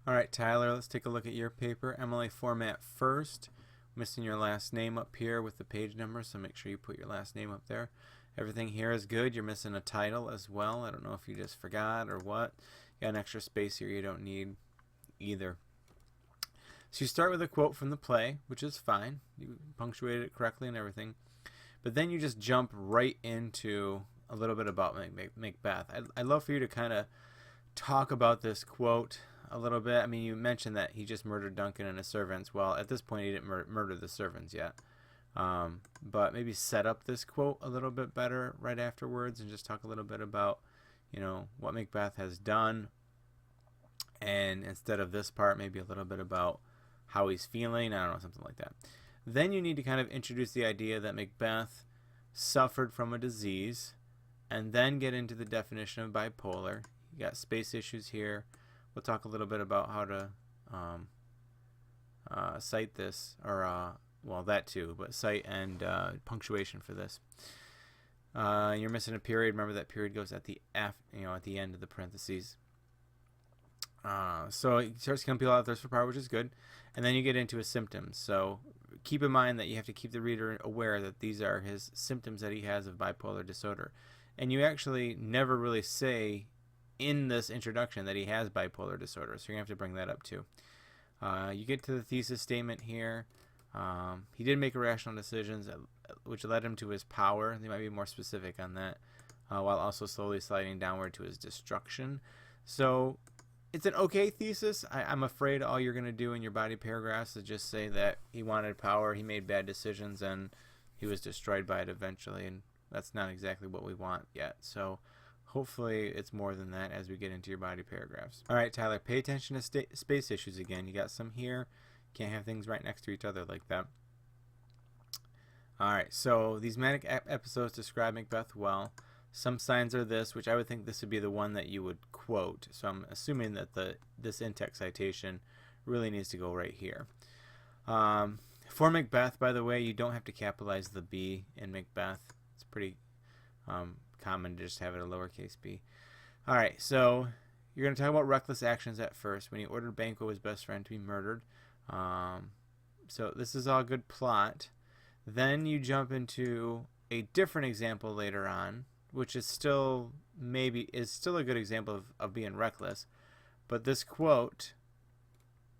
All right, Tyler, let's take a look at your paper. Mla Format first. Missing your last name up here with the page number, so make sure you put your last name up there. Everything here is good. You're missing a title as well. I don't know if you just forgot or what. You got an extra space here you don't need either. So you start with a quote from the play, which is fine. You punctuated it correctly and everything. But then you just jump right into a little bit about Macbeth. I'd love for you to kind of talk about this quote a little bit. I mean, you mentioned that he just murdered Duncan and his servants. Well, at this point, he didn't murder the servants yet. But maybe set up this quote a little bit better right afterwards and just talk a little bit about, you know, what Macbeth has done. And instead of this part, maybe a little bit about how he's feeling. I don't know, something like that. Then you need to kind of introduce the idea that Macbeth suffered from a disease and then get into the definition of bipolar. You got space issues here. We'll talk a little bit about how to cite this, or well, that too, but cite and punctuation for this. You're missing a period. Remember that period goes at the at the end of the parentheses. So it starts to peel out thirst for power, which is good, and then you get into his symptoms. So keep in mind that you have to keep the reader aware that these are his symptoms that he has of bipolar disorder, and you actually never really say in this introduction that he has bipolar disorder, so you're gonna have to bring that up too. You get to the thesis statement here. He did make irrational decisions, which led him to his power. They might be more specific on that, while also slowly sliding downward to his destruction. So it's an okay thesis. I'm afraid all you're going to do in your body paragraphs is just say that he wanted power, he made bad decisions, and he was destroyed by it eventually, and that's not exactly what we want yet. So hopefully it's more than that as we get into your body paragraphs. All right, Tyler, pay attention to space issues again. You got some here. Can't have things right next to each other like that. All right, so these manic episodes describe Macbeth well. Some signs are this, which I would think this would be the one that you would quote. So I'm assuming that this in-text citation really needs to go right here. For Macbeth, by the way, you don't have to capitalize the B in Macbeth. It's pretty common to just have it a lowercase b. All right, so you're going to talk about reckless actions at first. When he ordered Banquo, his best friend, to be murdered. So this is all good plot. Then you jump into a different example later on, which is still a good example of being reckless. But this quote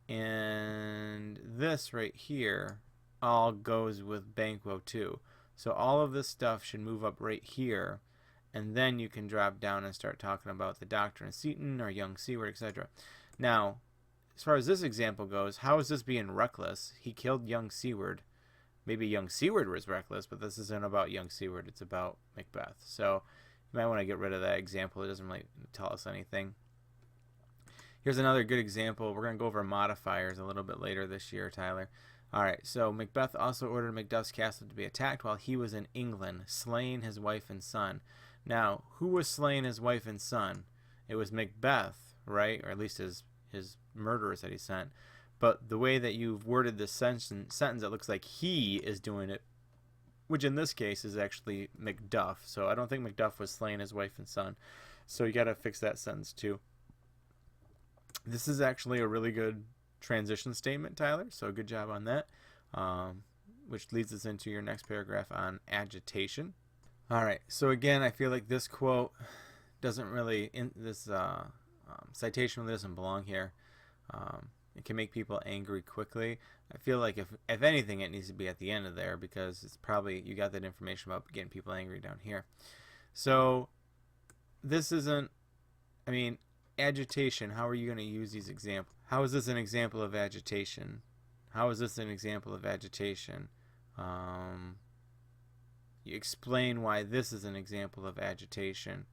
and this right here all goes with Banquo too. So all of this stuff should move up right here, and then you can drop down and start talking about the Doctor and Seton or young Seward, etc. Now, as far as this example goes, how is this being reckless? He killed young Seward. Maybe young Seward was reckless, but this isn't about young Seward. It's about Macbeth. So you might want to get rid of that example. It doesn't really tell us anything. Here's another good example. We're going to go over modifiers a little bit later this year, Tyler. All right, so Macbeth also ordered Macduff's castle to be attacked while he was in England, slaying his wife and son. Now, who was slaying his wife and son? It was Macbeth, right? Or at least his murderers that he sent. But the way that you've worded this sentence, it looks like he is doing it, which in this case is actually Macduff. So I don't think Macduff was slaying his wife and son. So you got to fix that sentence too. This is actually a really good transition statement, Tyler. So good job on that, which leads us into your next paragraph on agitation. All right. So again, I feel like this quote doesn't really, citation really doesn't belong here. It can make people angry quickly. I feel like if anything, it needs to be at the end of there, because it's probably, you got that information about getting people angry down here. So this isn't, I mean, agitation, how are you going to use these examples? How is this an example of agitation? How is this an example of agitation? You explain why this is an example of agitation.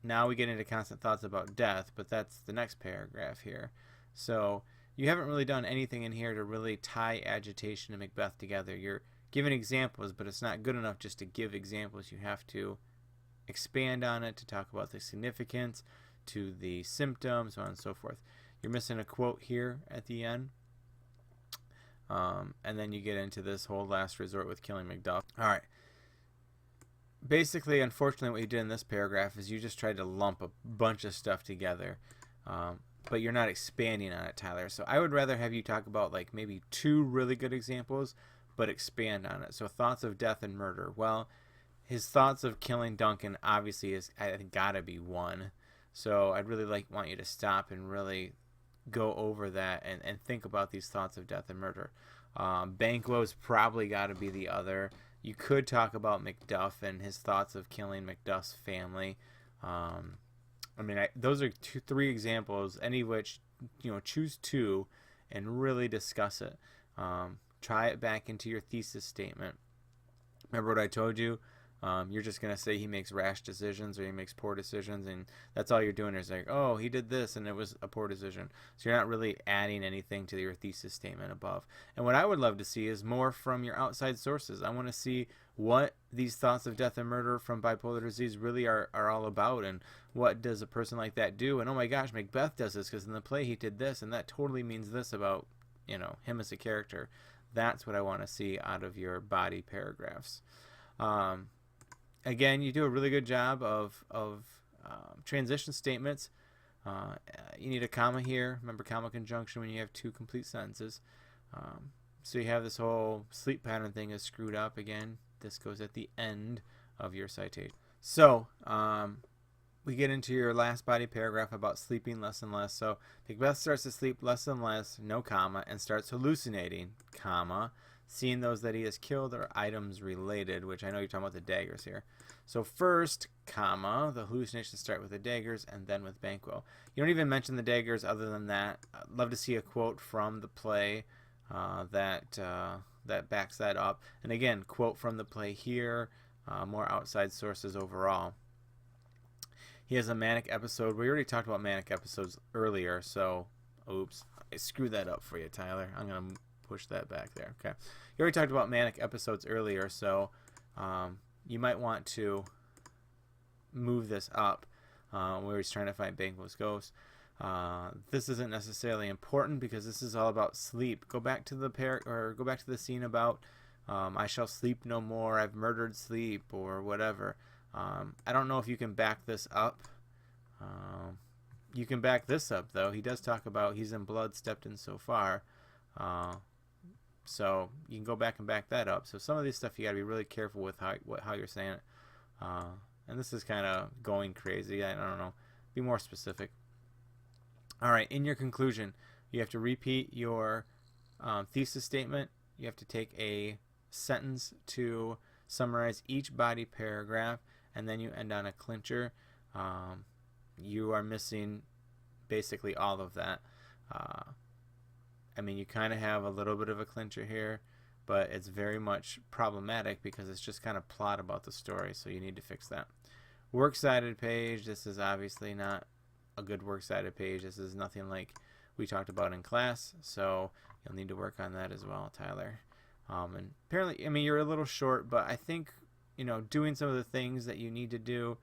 Now we get into constant thoughts about death, but that's the next paragraph here. So you haven't really done anything in here to really tie agitation and Macbeth together. You're giving examples, but it's not good enough just to give examples. You have to expand on it to talk about the significance, to the symptoms, so on and so forth. You're missing a quote here at the end. And then you get into this whole last resort with killing Macduff. All right. Basically, unfortunately, what you did in this paragraph is you just tried to lump a bunch of stuff together. but you're not expanding on it, Tyler. So I would rather have you talk about like maybe 2 really good examples, but expand on it. So thoughts of death and murder. Well, his thoughts of killing Duncan obviously is gotta be 1. So I'd really want you to stop and really go over that and think about these thoughts of death and murder. Banquo's probably got to be the other. You could talk about Macduff and his thoughts of killing Macduff's family. I mean, those are 3 examples, any of which, choose 2 and really discuss it. Try it back into your thesis statement. Remember what I told you? You're just going to say he makes rash decisions or he makes poor decisions, and that's all you're doing is like, oh, he did this and it was a poor decision. So you're not really adding anything to your thesis statement above. And what I would love to see is more from your outside sources. I want to see what these thoughts of death and murder from bipolar disease really are all about, and what does a person like that do. And oh my gosh, Macbeth does this because in the play he did this, and that totally means this about him as a character. That's what I want to see out of your body paragraphs. Again, you do a really good job of transition statements. You need a comma here. Remember comma conjunction when you have 2 complete sentences. So you have this whole sleep pattern thing is screwed up again. This goes at the end of your citation. So we get into your last body paragraph about sleeping less and less. So Macbeth starts to sleep less and less, no comma, and starts hallucinating, comma, seeing those that he has killed are items related, which I know you're talking about the daggers here. So first, comma, the hallucinations start with the daggers and then with Banquo. You don't even mention the daggers other than that. I'd love to see a quote from the play that backs that up. And again, quote from the play here, more outside sources overall. He has a manic episode. We already talked about manic episodes earlier, so oops, I screwed that up for you, Tyler. I'm going to push that back there. Okay. You already talked about manic episodes earlier, so you might want to move this up where he's trying to find Banquo's ghost. This isn't necessarily important because this is all about sleep. Go back to the go back to the scene about I shall sleep no more, I've murdered sleep, or whatever. I don't know if you can back this up. You can back this up, though. He does talk about he's in blood, stepped in so far. So you can go back and back that up. So some of this stuff you got to be really careful with how you're saying it. And this is kind of going crazy. I don't know. Be more specific. All right. In your conclusion, you have to repeat your thesis statement. You have to take a sentence to summarize each body paragraph, and then you end on a clincher. You are missing basically all of that. I mean, you kind of have a little bit of a clincher here, but it's very much problematic because it's just kind of plot about the story, so you need to fix that. Works cited page. This is obviously not a good works cited page. This is nothing like we talked about in class, so you'll need to work on that as well, Tyler. And apparently, I mean, you're a little short, but I think, doing some of the things that you need to do,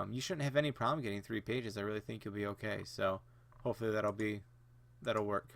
you shouldn't have any problem getting 3 pages. I really think you'll be okay. So hopefully that'll work.